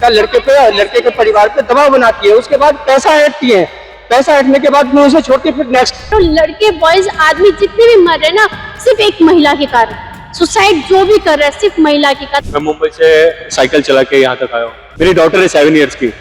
सरकार लड़के पे और लड़के के परिवार पे दबाव बनाती है, उसके बाद पैसा ऐंठती है, पैसा ऐंठने के बाद में उसे छोड़ के फिर नेक्स्ट। तो लड़के बॉयज आदमी जितने भी मर रहे ना, सिर्फ एक महिला के कारण, सुसाइड जो भी कर रहा है सिर्फ महिला के कारण। मैं मुंबई से साइकिल चला के यहाँ तक आया हूँ। मेरी डॉटर है 7 इयर्स की,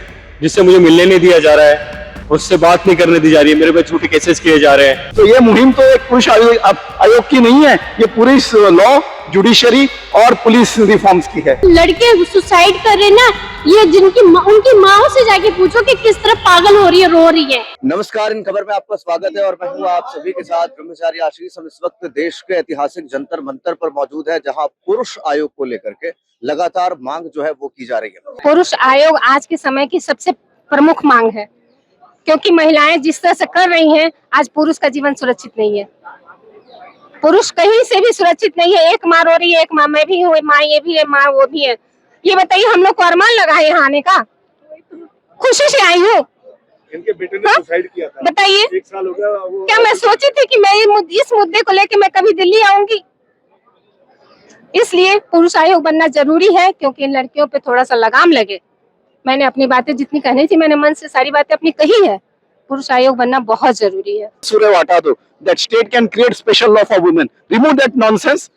जिससे मुझे मिलने नहीं दिया जा रहा है, उससे बात नहीं करने दी जा रही है, मेरे पे झूठे केसेस किए जा रहे हैं। तो ये मुहिम तो एक पुरुष आयोग की नहीं है, ये पूरी लॉ, जुडिशरी और पुलिस रिफॉर्म्स की है। लड़के सुसाइड कर रहे ना, ये उनकी माँ से जाके पूछो कि किस तरह पागल हो रही है, रो रही है। नमस्कार, इन खबर में आपका स्वागत है और मैं हूँ आप सभी के साथ ब्रह्मचारी आशीष। हम इस वक्त देश के ऐतिहासिक जंतर मंतर पर मौजूद है, जहाँ पुरुष आयोग को लेकर के लगातार मांग जो है वो की जा रही है। पुरुष आयोग आज के समय की सबसे प्रमुख मांग है, क्योंकि महिलाएं जिस तरह से कर रही हैं, आज पुरुष का जीवन सुरक्षित नहीं है। पुरुष कहीं से भी सुरक्षित नहीं है। एक माँ रो रही है, एक माँ मैं भी हूँ, माँ ये भी है, माँ वो भी है। ये बताइए, हम लोग को अरमान लगा है यहाँ आने का? खुशी से आई हूँ। इनके बेटे ने सुसाइड किया था, बताइए 1 साल हो गया। क्या मैं सोची थी कि मैं इस मुद्दे को लेकर मैं कभी दिल्ली आऊंगी? इसलिए पुरुष आयोग बनना जरूरी है, क्योंकि इन लड़कियों पे थोड़ा सा लगाम लगे। मैंने अपनी बातें जितनी कहनी थी, मैंने मन से सारी बातें अपनी कही है। पुरुष आयोग बनना बहुत जरूरी है। सूर्य हटा दो, that state can create special law for women. Remove that nonsense.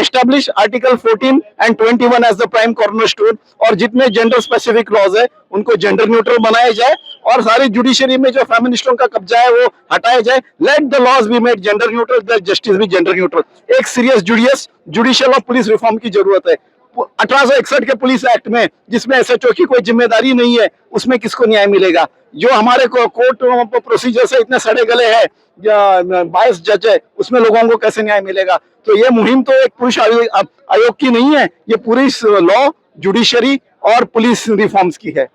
Establish Article 14 and 21 as the prime cornerstone, और जितने जेंडर स्पेसिफिक लॉज है उनको जेंडर न्यूट्रल बनाया जाए, और सारी जुडिशरी में जो फेमिनिस्टों का कब्जा है वो हटाया जाए। Let the laws be made gender neutral, the justice भी जेंडर न्यूट्रल। एक सीरियस जुडिशियल और पुलिस रिफॉर्म की जरूरत है। 1861 के पुलिस एक्ट में, जिसमें एसएचओ की कोई जिम्मेदारी नहीं है, उसमें किसको न्याय मिलेगा? जो हमारे कोर्ट प्रोसीजर से इतने सड़े गले हैं, बायस जज है, उसमें लोगों को कैसे न्याय मिलेगा? तो ये मुहिम तो एक पुरुष आयोग की नहीं है, ये पूरी लॉ, जुडिशरी और पुलिस रिफॉर्म्स की है।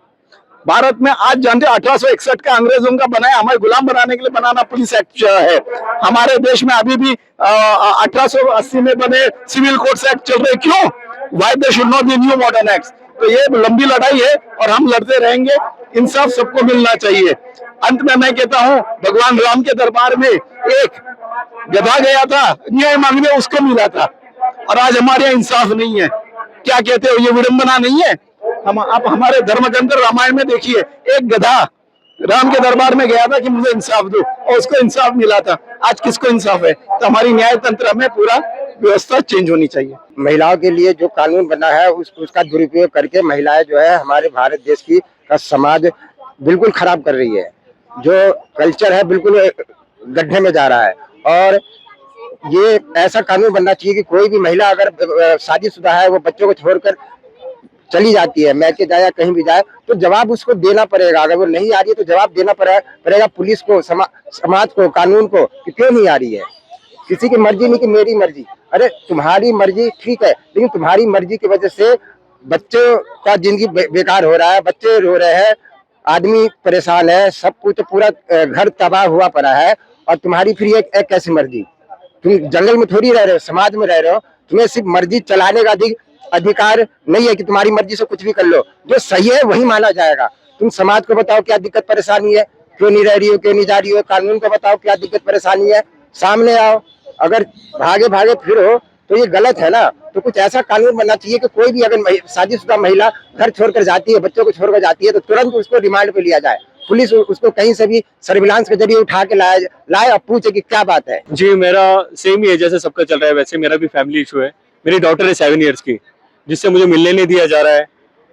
भारत में आज जानते 1861 का अंग्रेजों का बनाया, हमारे गुलाम बनाने के लिए बनाना पुलिस एक्ट है। हमारे देश में अभी भी 1880 में बने सिविल कोड्स एक्ट चल रहे, क्यों? Why there should not be new modern acts? तो ये लंबी लड़ाई है और हम लड़ते रहेंगे। इंसाफ सबको मिलना चाहिए। अंत में मैं कहता हूँ, भगवान राम के दरबार में एक गधा गया था न्याय मांगने, उसको मिला था, और आज हमारे यहाँ इंसाफ नहीं है। क्या कहते हो, ये विडंबना नहीं है? आप हमारे धर्म के अंदर रामायण में देखिए, एक गधा राम के दरबार में गया था कि मुझे इंसाफ दो, और उसको इंसाफ मिला था। आज किसको इंसाफ है? तो हमारी न्याय तंत्र में पूरा व्यवस्था चेंज होनी चाहिए। महिलाओं के लिए जो कानून बना है उसका दुरुपयोग करके महिलाएं जो है हमारे भारत देश की का समाज बिल्कुल खराब कर रही है। जो कल्चर है बिल्कुल गड्ढे में जा रहा है, और ये ऐसा कानून बनना चाहिए कि कोई भी महिला अगर शादीशुदा है, वो बच्चों को छोड़कर चली जाती है, मैके जाए या कहीं भी जाए, तो जवाब उसको देना पड़ेगा। अगर वो नहीं आ रही है तो जवाब देना पड़ेगा पुलिस को, समाज को, कानून को, कि क्यों नहीं आ रही है। किसी की मर्जी नहीं कि मेरी मर्जी। अरे तुम्हारी मर्जी ठीक है, लेकिन तुम्हारी मर्जी की वजह से बच्चों का जिंदगी बेकार हो रहा है, बच्चे रो रहे हैं, आदमी परेशान है, सब कुछ तो पूरा घर तबाह हुआ पड़ा है, और तुम्हारी फिर एक कैसी मर्जी? तुम जंगल में थोड़ी रह रहे हो, समाज में रह रहे हो। तुम्हें सिर्फ मर्जी चलाने का अधिकार नहीं है कि तुम्हारी मर्जी से कुछ भी कर लो। जो सही है वही माना जाएगा। तुम समाज को बताओ क्या दिक्कत परेशानी है, क्यों नहीं रह रही हो, क्यों नहीं जा रही हो। कानून को बताओ क्या दिक्कत परेशानी है, सामने आओ। अगर भागे भागे फिर हो तो ये गलत है ना। तो कुछ ऐसा कानून बनना चाहिए कि कोई भी अगर शादीशुदा महिला घर छोड़कर जाती है, बच्चों को छोड़कर जाती है, तो तुरंत उसको रिमांड पे लिया जाए। पुलिस उसको कहीं से भी सर्विलांस के जरिए उठा के लाए और पूछे कि क्या बात है। जी, मेरा सेम ही है जैसे सबका चल रहा है, वैसे मेरा भी फैमिली इशू है। मेरी डॉटर है 7 इयर्स की, जिससे मुझे मिलने नहीं दिया जा रहा है,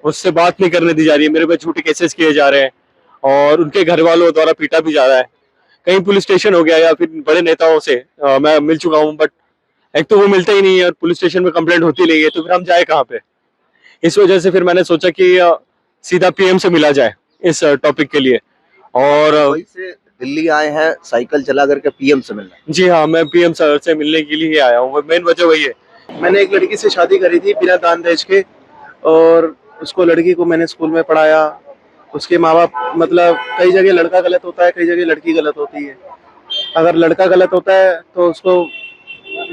उससे बात नहीं करने दी जा रही है, मेरे पे झूठे केसेस किए जा रहे हैं, और उनके घर वालों द्वारा पीटा भी जा रहा है। कहीं पुलिस स्टेशन हो गया या फिर बड़े नेताओं से मैं मिल चुका हूँ, बट एक तो वो मिलता ही नहीं है और पुलिस स्टेशन में कंप्लेंट होती नहीं है, तो फिर हम जाए कहाँ पे? इस वजह से फिर मैंने सोचा कि सीधा पीएम से मिला जाए इस टॉपिक के लिए। और वहीं से दिल्ली आए हैं साइकिल चला करके पीएम से मिलना? जी हाँ, मैं पीएम सर से मिलने के लिए ही आया हूँ, मेन वजह वही है। मैंने एक लड़की से शादी करी थी बिना दान दहेज के, और उसको, लड़की को मैंने स्कूल में पढ़ाया। उसके माँ बाप, मतलब कई जगह लड़का गलत होता है, कई जगह लड़की गलत होती है। अगर लड़का गलत होता है तो उसको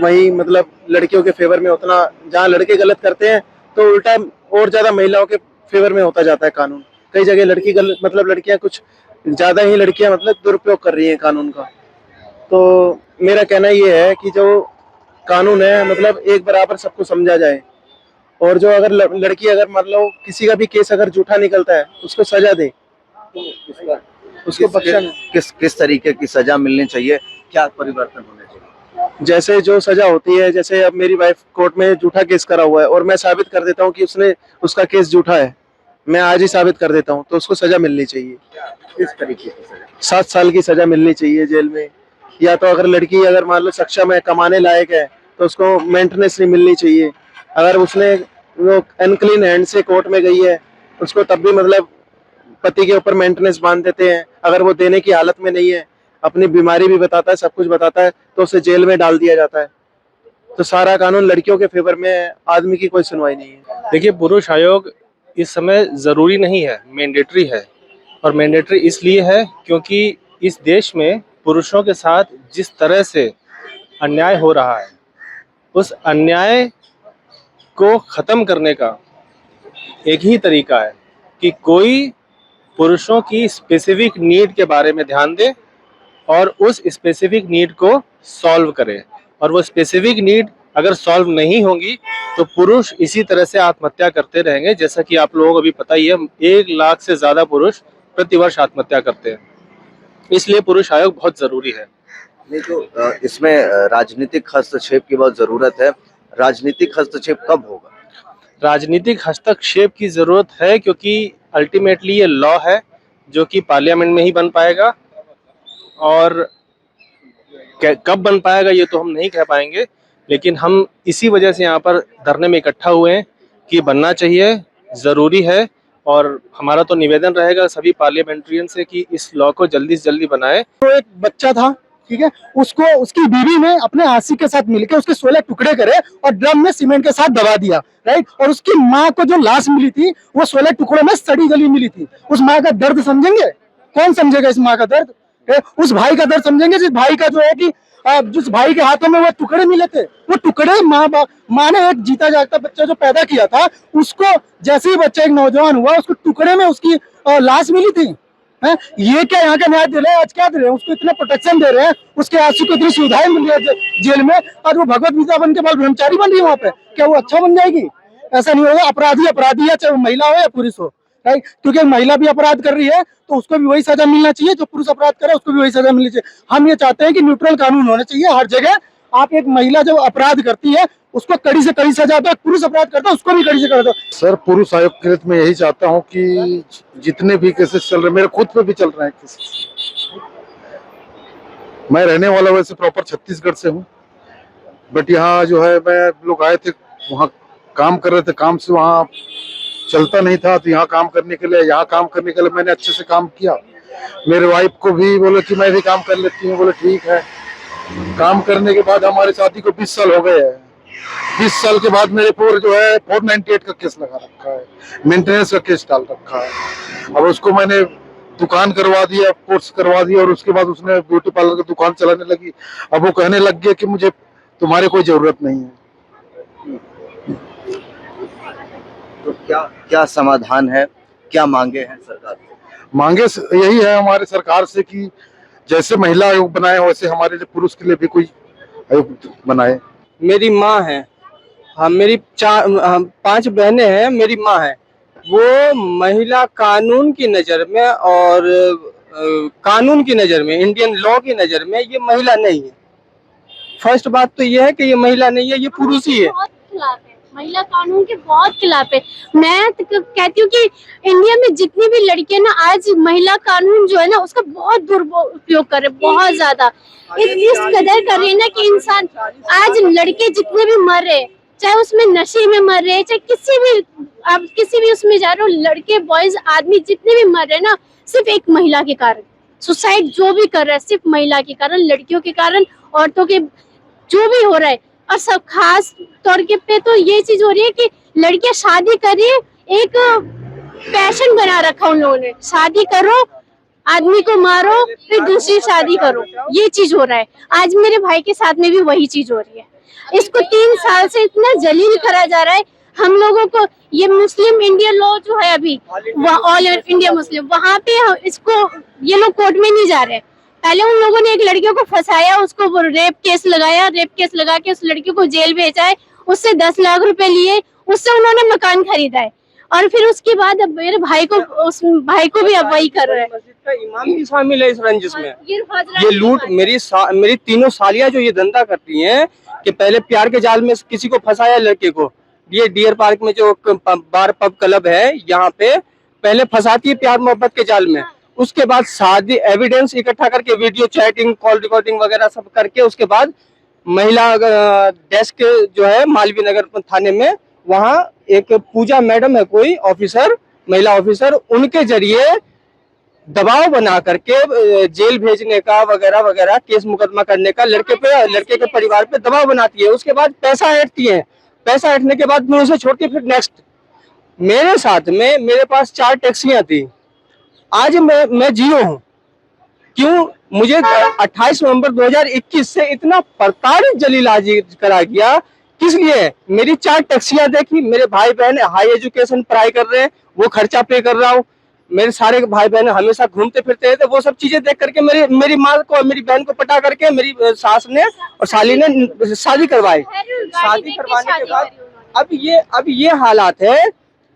वही, मतलब लड़कियों के फेवर में उतना, जहाँ लड़के गलत करते हैं तो उल्टा और ज्यादा महिलाओं के फेवर में होता जाता है कानून। कई जगह लड़की गलत, मतलब लड़कियां कुछ ज्यादा ही लड़कियां मतलब दुरुपयोग कर रही हैं कानून का। तो मेरा कहना ये है कि जो कानून है, मतलब एक बराबर सबको समझा जाए, और जो अगर लड़की अगर मान लो किसी का भी केस अगर झूठा निकलता है उसको सजा दे, उसको बख्शा नहीं। किस तरीके की सजा मिलनी चाहिए, क्या परिवर्तन होने चाहिए? जैसे जो सजा होती है, जैसे अब मेरी वाइफ कोर्ट में झूठा केस करा हुआ है और मैं साबित कर देता हूँ कि उसका केस झूठा है, मैं आज ही साबित कर देता हूँ, तो उसको सजा मिलनी चाहिए। किस तरीके की सजा? 7 साल की सजा मिलनी चाहिए जेल में। या तो अगर लड़की अगर मान लो सक्षम है, कमाने लायक है, तो उसको मेंटेनेंस नहीं मिलनी चाहिए। अगर उसने वो अनक्लीन हैंड से कोर्ट में गई है, उसको तब भी मतलब पति के ऊपर मेंटेनेंस बांध देते हैं। अगर वो देने की हालत में नहीं है, अपनी बीमारी भी बताता है, सब कुछ बताता है, तो उसे जेल में डाल दिया जाता है। तो सारा कानून लड़कियों के फेवर में है, आदमी की कोई सुनवाई नहीं है। देखिए, पुरुष आयोग इस समय ज़रूरी नहीं है, मैंडेटरी है। और मैंडेटरी इसलिए है क्योंकि इस देश में पुरुषों के साथ जिस तरह से अन्याय हो रहा है, उस अन्याय को ख़त्म करने का एक ही तरीका है कि कोई पुरुषों की स्पेसिफिक नीड के बारे में ध्यान दे और उस स्पेसिफिक नीड को सॉल्व करे। और वो स्पेसिफिक नीड अगर सॉल्व नहीं होंगी तो पुरुष इसी तरह से आत्महत्या करते रहेंगे। जैसा कि आप लोगों को भी पता ही है, 1 लाख से ज़्यादा पुरुष प्रतिवर्ष आत्महत्या करते हैं। इसलिए पुरुष आयोग बहुत ज़रूरी है। नहीं तो इसमें राजनीतिक हस्तक्षेप की बहुत जरूरत है। राजनीतिक हस्तक्षेप कब होगा? राजनीतिक हस्तक्षेप की ज़रूरत है क्योंकि अल्टीमेटली ये लॉ है जो कि पार्लियामेंट में ही बन पाएगा, और कब बन पाएगा ये तो हम नहीं कह पाएंगे, लेकिन हम इसी वजह से यहाँ पर धरने में इकट्ठा हुए हैं कि बनना चाहिए, ज़रूरी है। और हमारा तो निवेदन रहेगा सभी पार्लियामेंट्रियन से कि इस लॉ को जल्दी से जल्दी बनाए। तो एक बच्चा था, ठीक है, उसको उसकी बीवी ने अपने आंसी के साथ मिलकर उसके 16 टुकड़े करे और ड्रम में सीमेंट के साथ दबा दिया, राइट। और उसकी माँ को जो लाश मिली थी वो 16 टुकड़ों में सड़ी गली मिली थी। उस माँ का दर्द समझेंगे? कौन समझेगा इस माँ का दर्द? उस भाई का दर्द समझेंगे जिस भाई का जो है कि जिस भाई के हाथों में वो टुकड़े मिले थे, वो टुकड़े माँ ने एक जीता जागता बच्चा जो पैदा किया था, उसको जैसे ही बच्चा एक नौजवान हुआ, उसको टुकड़े में उसकी लाश मिली थी। है ये क्या यहाँ का न्याय दे रहे हैं? आज क्या दे रहे हैं? उसको इतना प्रोटेक्शन दे रहे हैं, उसके आंसू को इतनी सुविधाएं मिल रही है जेल में, आज वो भगवत गीता बन के बाल ब्रह्मचारी बन रही है वहां पे। क्या वो अच्छा बन जाएगी? ऐसा नहीं होगा। अपराधी अपराधी है, चाहे वो महिला हो या पुरुष हो, राइट। क्योंकि महिला भी अपराध कर रही है तो उसको भी वही सजा मिलना चाहिए, जो पुरुष अपराध करे उसको भी वही सजा मिलनी चाहिए। हम ये चाहते हैं कि न्यूट्रल कानून होने चाहिए हर जगह। आप एक महिला जब अपराध करती है उसको कड़ी से कड़ी सजा दो, पुरुष अपराध करता है उसको भी कड़ी से कर दो। सर, पुरुष आयोग के लिए मैं यही चाहता हूँ कि जितने भी केसेस चल रहे हैं, मेरे खुद पे भी चल रहे हैं केसेस। मैं रहने वाला वैसे प्रॉपर छत्तीसगढ़ से हूँ, बट यहाँ जो है मैं लोग आए थे, वहाँ काम कर रहे थे, काम से वहाँ चलता नहीं था, तो यहाँ काम करने के लिए मैंने अच्छे से काम किया। मेरे वाइफ को भी बोले कि मैं भी काम कर लेती हूँ, बोले ठीक है। काम करने के बाद हमारी शादी को 20 साल हो गए हैं। 20 साल के बाद मेरे पर जो है 498 का केस लगा रखा है, मेंटेनेंस का केस डाल रखा है। अब उसको मैंने दुकान करवा दिया, कोर्स करवा दिया, और उसके बाद उसने ब्यूटी पार्लर की दुकान चलाने लगी। अब वो कहने लग गया कि मुझे तुम्हारी कोई जरूरत नहीं है। तो क्या समाधान है, क्या मांगे हैं सरकार से? मांगे यही है हमारे सरकार से कि जैसे महिला आयोग बनाए वैसे हमारे लिए पुरुष के लिए भी कोई आयोग बनाए। मेरी माँ है, मेरी 5 बहनें हैं, मेरी माँ है। वो महिला कानून की नज़र में और कानून की नज़र में, इंडियन लॉ की नज़र में ये महिला नहीं है। फर्स्ट बात तो ये है कि ये महिला नहीं है, ये पुरुष ही है। महिला कानून के बहुत खिलाफ है। मैं कहती हूँ कि इंडिया में जितनी भी लड़कियां ना आज महिला कानून जो है ना उसका बहुत दुरुपयोग कर रहे, बहुत ज्यादा इस कदर कर रही है ना कि इंसान आज लड़के जितने भी मर रहे, चाहे उसमें नशे में मर रहे, चाहे किसी भी उसमें जा रहे हो, लड़के बॉयज आदमी जितने भी मर रहे ना, सिर्फ एक महिला के कारण। सुसाइड जो भी कर रहा है सिर्फ महिला के कारण, लड़कियों के कारण, औरतों के जो भी हो रहा है। और सब खास तौर पे तो ये चीज हो रही है कि लड़कियां शादी कर रही है, एक पैशन बना रखा उन लोगों ने, शादी करो, आदमी को मारो, फिर दूसरी शादी करो, ये चीज हो रहा है। आज मेरे भाई के साथ में भी वही चीज हो रही है। इसको 3 साल से इतना जलील करा जा रहा है हम लोगों को। ये मुस्लिम इंडिया लॉ जो है अभी, ऑल इंडिया मुस्लिम, वहाँ पे इसको ये लोग कोर्ट में नहीं जा रहे। पहले उन लोगों ने एक लड़कियों को फंसाया, उसको रेप केस लगाया, रेप केस लगा के उस लड़की को जेल भेजा है, उससे 10 लाख रुपए लिए, उससे उन्होंने मकान खरीदा है, और फिर उसके बाद अब मेरे भाई को, उस भाई को भी अब वही कर रहे हैं। मस्जिद का इमाम भी शामिल है इस रंजिश में। ये ये लूट, मेरी तीनों सालियां जो ये धंधा करती हैं कि पहले प्यार के जाल में किसी को फंसाया लड़के को, ये डियर पार्क में जो बार पब क्लब है यहाँ पे पहले फंसाती है प्यार मोहब्बत के जाल में, उसके बाद शादी एविडेंस इकट्ठा करके वीडियो चैटिंग कॉल रिकॉर्डिंग वगैरह सब करके उसके बाद महिला डेस्क जो है मालवीय नगर थाने में, वहाँ एक पूजा मैडम है कोई ऑफिसर, महिला ऑफिसर, उनके जरिए दबाव बना करके जेल भेजने का वगैरह वगैरह केस मुकदमा करने का लड़के के परिवार पे दबाव बनाती है। उसके बाद पैसा ऐंठती है, पैसा ऐंठने के बाद फिर उसे छोड़ के फिर नेक्स्ट। मेरे साथ में मेरे पास 4 टैक्सियां थी, आज मैं जीरो हूँ। क्यों? मुझे 28 नवंबर 2021 से इतना प्रताड़ित जलीलाजी करा गया, किस लिए? मेरी 4 टैक्सियां देखी, मेरे भाई बहन हाई एजुकेशन पढ़ाई कर रहे हैं, वो खर्चा पे कर रहा हूँ, मेरे सारे भाई बहन हमेशा घूमते फिरते हैं, तो वो सब चीजें देख करके मेरी माँ को, मेरी बहन को पटा करके मेरी सास ने और साली ने शादी करवाई। शादी करवाने के बाद अब ये हालात है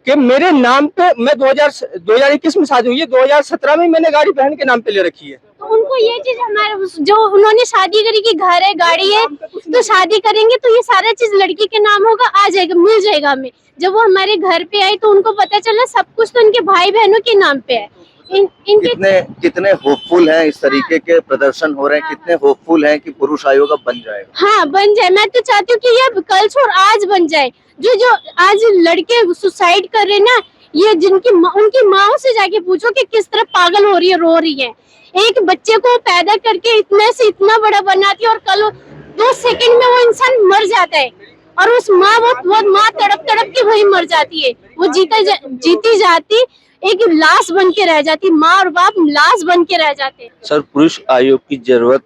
कि मेरे नाम पे, मैं 2021 में शादी हुई है, 2017 में मैंने गाड़ी बहन के नाम पे ले रखी है। तो उनको ये चीज हमारे, जो उन्होंने शादी करी कि घर है गाड़ी है, तो शादी करेंगे तो ये सारा चीज लड़की के नाम होगा, आ जाएगा, मिल जाएगा हमें। जब वो हमारे घर पे आई तो उनको पता चला सब कुछ तो उनके भाई बहनों के नाम पे है। इनके कितने होपफुल हैं इस तरीके के प्रदर्शन हो रहे हैं, कितने होपफुल हैं कि पुरुष आयोग अब बन जाएगा? हाँ, बन जाए। मैं तो चाहती हूँ कि ये कल छोड़ आज बन जाए। जो आज लड़के सुसाइड कर रहे ना, ये उनकी माओ से जाके पूछो कि किस तरह पागल हो रही है, रो रही है। एक बच्चे को पैदा करके इतने से इतना बड़ा बनाती है और कल 2 सेकंड में वो इंसान मर जाता है, और उस माँ वो माँ तड़प तड़प के वही मर जाती है, वो जीती जाती एक लाश बन के रह जाती, माँ और बाप लाश बन के रह जाते। सर, पुरुष आयोग की जरूरत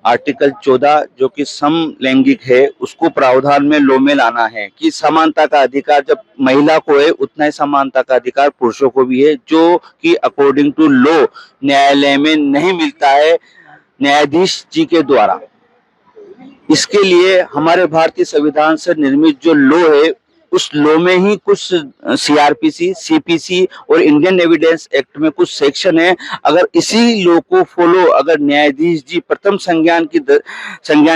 आर्टिकल 14 जो कि समलैंगिक है उसको प्रावधान में लॉ में लाना है कि समानता का अधिकार जब महिला को है उतना ही समानता का अधिकार पुरुषों को भी है, जो कि अकॉर्डिंग टू लॉ न्यायालय में नहीं मिलता है न्यायाधीश जी के द्वारा। इसके लिए हमारे भारतीय संविधान से निर्मित जो लॉ है उस लॉ में ही कुछ सीआरपीसी, सीपीसी और इंडियन एविडेंस एक्ट में कुछ सेक्शन है। अगर इसी लॉ को फॉलो अगर न्यायाधीश जी प्रथम संज्ञान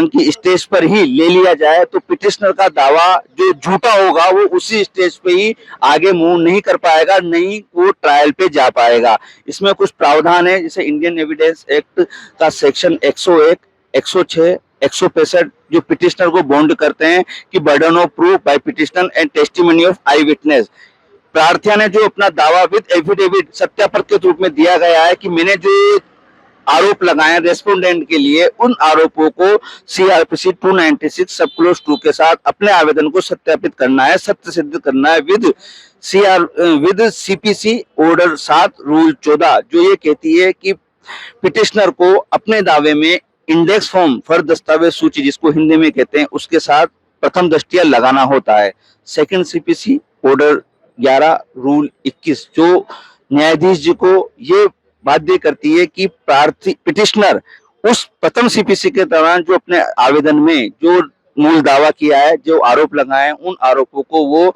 की स्टेज पर ही ले लिया जाए तो पिटिशनर का दावा जो झूठा होगा वो उसी स्टेज पे ही आगे मूव नहीं कर पाएगा, नहीं वो ट्रायल पे जा पाएगा। इसमें कुछ प्रावधान है, जैसे इंडियन एविडेंस एक्ट का सेक्शन 101, 106, 165 जो पिटिशनर को बॉन्ड करते हैं कि burden of proof by petitioner and testimony of eye witness. प्रार्थना ने जो अपना दावा विद एफिडेविट सत्यापन के रूप में दिया गया है कि मैंने जो आरोप लगाए रेस्पोंडेंट के लिए, उन आरोपों को सीआरपीसी 296 सब क्लोज 2 के साथ अपने आवेदन को सत्यापित करना है, सत्य सिद्ध करना है विद सीपीसी ऑर्डर 7 रूल 14 जो ये कहती है कि पिटिशनर को अपने दावे में इंडेक्स फॉर्म फर्द दस्तावेज सूची जिसको हिंदी में कहते हैं उसके साथ प्रथम दृष्टिया लगाना होता है। सेकंड सीपीसी ऑर्डर 11 रूल 21 जो न्यायाधीश जी को ये बाध्य करती है कि पिटिशनर उस प्रथम सीपीसी के दौरान जो अपने आवेदन में जो मूल दावा किया है, जो आरोप लगाए, उन आरोपों को वो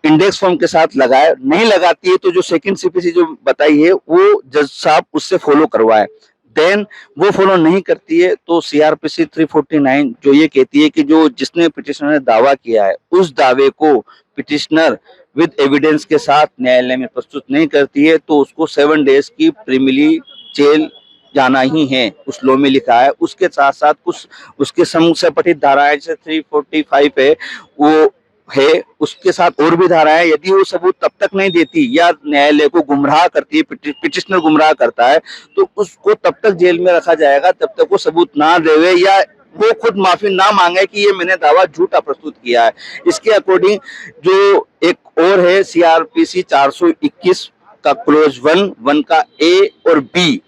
इंडेक्स फॉर्म के साथ लगाए। नहीं लगाती है तो जो सेकंड सीपीसी जो बताई है वो जज साहब उससे फॉलो करवाए। देन वो फॉलो नहीं करती है तो सीआरपीसी 349 जो ये कहती है कि जो जिसने पिटिशनर ने दावा किया है उस दावे को पिटिशनर विद एविडेंस के साथ न्यायालय में प्रस्तुत नहीं करती है तो उसको 7 डेज की प्रिमिली जेल जाना ही है, उस लॉ में लिखा है। उसके साथ साथ कुछ उसके समूह से पठित धाराएं जैसे 345 है वो है, उसके साथ और भी धाराएं, यदि वो सबूत तब तक नहीं देती या न्यायालय को गुमराह करती है, पिटिशनर गुमराह करता है तो उसको तब तक जेल में रखा जाएगा तब तक वो सबूत ना देवे या वो खुद माफी ना मांगे कि ये मैंने दावा झूठा प्रस्तुत किया है। इसके अकॉर्डिंग जो एक और है सीआरपीसी 421 का क्लोज 1 का ए और बी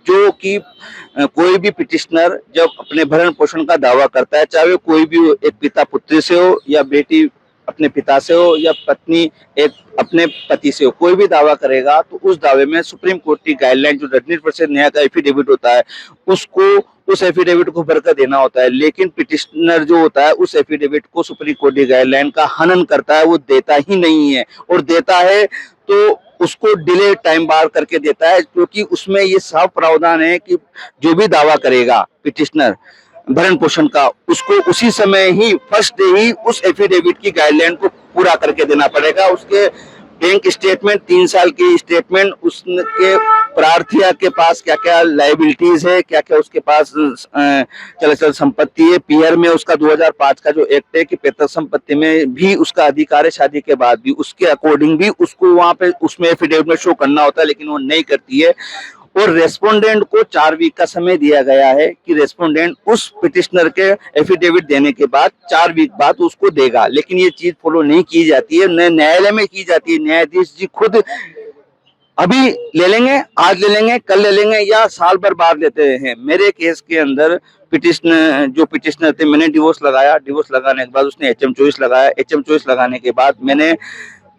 जो कि कोई भी पिटिशनर जब अपने भरण पोषण का दावा करता है, चाहे कोई भी एक पिता पुत्री से हो या बेटी अपने पिता से हो या पत्नी एक अपने पति से हो, कोई भी दावा करेगा तो उस दावे में सुप्रीम कोर्ट की गाइडलाइन जो 19% न्याय का एफिडेविट होता है उसको उस एफिडेविट को भरकर देना होता है, लेकिन पिटिशनर जो होता है उस एफिडेविट को सुप्रीम कोर्ट की गाइडलाइन का हनन करता है, वो देता ही नहीं है, और देता है तो उसको डिले टाइम बार करके देता है, क्योंकि उसमें ये साफ प्रावधान है कि जो भी दावा करेगा पिटिशनर भरण पोषण का, उसको उसी समय ही फर्स्ट डे ही उस एफिडेविट की गाइडलाइन को पूरा करके देना पड़ेगा। उसके बैंक स्टेटमेंट, 3 साल की स्टेटमेंट, उसके प्रार्थिया के पास क्या क्या लाइबिलिटीज है, क्या क्या उसके पास चल संपत्ति है, पीआर में उसका 2005 का जो एक्ट है कि पैतृक संपत्ति में भी उसका अधिकार है, शादी के बाद भी उसके अकॉर्डिंग भी उसको वहां पे उसमें एफिडेविट में शो करना होता है, लेकिन वो नहीं करती है। और रेस्पोंडेंट को 4 वीक का समय दिया गया है कि रेस्पोंडेंट उस पिटिशनर के एफिडेविट देने के बाद 4 वीक बाद उसको देगा, लेकिन ये चीज फॉलो नहीं की जाती है, न न्यायालय में की जाती है। न्यायाधीश जी खुद अभी ले लेंगे, आज ले लेंगे, कल ले लेंगे, या साल भर बाद लेते हैं। मेरे केस के अंदर पिटिशनर थे, मैंने डिवोर्स लगाया, डिवोर्स लगाने के बाद उसने HM चॉइस लगाया, HM चॉइस लगाने के बाद मैंने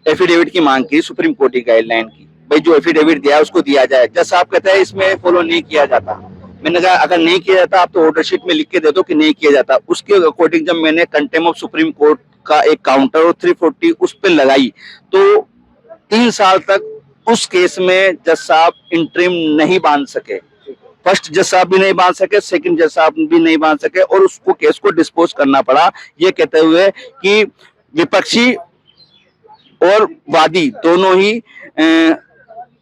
एफिडेविट की मांग की सुप्रीम कोर्ट की गाइडलाइन की, भाई जो एफिडेविट दिया उसको दिया जाए। जज साहब कहते हैं इसमें फॉलो नहीं किया जाता। मैंने कहा अगर नहीं किया जाता आप तो ऑर्डर शीट में लिख के दे दो कि नहीं किया जाता। उसके अकॉर्डिंग जब मैंने कंटेम्प्ट ऑफ सुप्रीम कोर्ट का एक काउंटर और 340 उस पर लगाई, तो 3 साल तक उस केस में जज साहब इंटरिम नहीं बांध सके। फर्स्ट जज साहब भी नहीं बांध सके, सेकंड जज साहब भी नहीं बांध सके, और उसको केस को डिस्पोज करना पड़ा, ये कहते हुए कि विपक्षी और वादी दोनों ही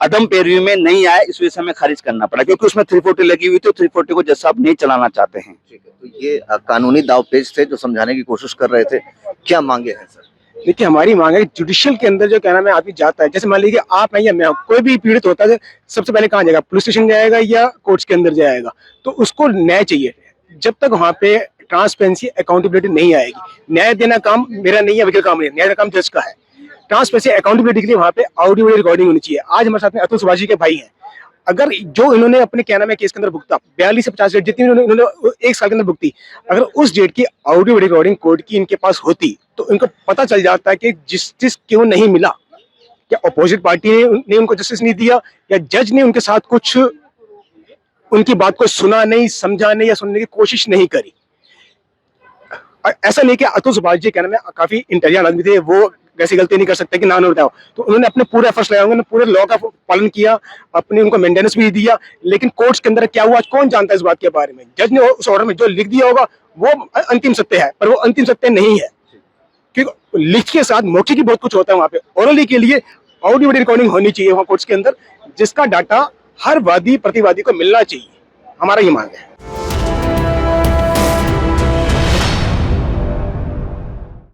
अदम पैरवी में नहीं आए, इस वजह से हमें खारिज करना पड़ा, क्योंकि उसमें 340 लगी हुई थी, 340 को जज साहब नहीं चलाना चाहते हैं। ठीक है, तो ये कानूनी दावपेच थे जो समझाने की कोशिश कर रहे थे, क्या मांगे हैं सर? देखिए हमारी मांग है जुडिशियल के अंदर जो कहना है आदमी जाता है, जैसे मान लीजिए आप हैं या मैं, कोई भी पीड़ित होता है सबसे पहले कहाँ जाएगा, पुलिस स्टेशन जाएगा या कोर्ट्स के अंदर जाएगा, तो उसको न्याय चाहिए। जब तक वहाँ पे ट्रांसपेरेंसी अकाउंटेबिलिटी नहीं आएगी, न्याय देना काम मेरा नहीं है, वकील काम नहीं है, न्याय का काम जज का है। ट्रांसपेरेंसी अकाउंटेबिलिटी के लिए वहाँ पे ऑडियो वीडियो रिकॉर्डिंग होनी चाहिए। आज हमारे साथ में अतुल सुभाष जी के भाई हैं, अगर जो इन्होंने अपने क्या नाम है केस के अंदर भुगता 42 से 50 डेट जितनी इन्होंने 1 साल के अंदर भुगती, अगर उस डेट की ऑडियो रिकॉर्डिंग कोर्ट की इनके पास होती तो इनको पता चल जाता है कि जस्टिस क्यों नहीं मिला। क्या अपोजिट पार्टी ने उनको जस्टिस नहीं दिया, या जज ने उनके साथ कुछ उनकी बात को सुना नहीं, समझा नहीं, या सुनने की कोशिश नहीं करी। ऐसा नहीं कि अतुल सुभाष जी क्या नाम है काफी इंटेलिजेंट आदमी थे, वो वैसी गलती नहीं कर सकते कि ना बताओ, तो उन्होंने अपने पूरे एफर्ट्स लगाए, उन्होंने पूरे लॉ का पालन किया, अपने उनको मेंटेनेंस भी दिया। लेकिन कोर्ट्स के अंदर क्या हुआ कौन जानता है इस बात के बारे में। जज ने उस ऑर्डर में जो लिख दिया होगा वो अंतिम सत्य है, पर वो अंतिम सत्य नहीं है, क्योंकि लिख के साथ मौखिक ही बहुत कुछ होता है। वहाँ पे ओरली के लिए ऑडियो वीडियो रिकॉर्डिंग होनी चाहिए वहाँ कोर्ट्स के अंदर, जिसका डाटा हर वादी प्रतिवादी को मिलना चाहिए, हमारा ये मांग है।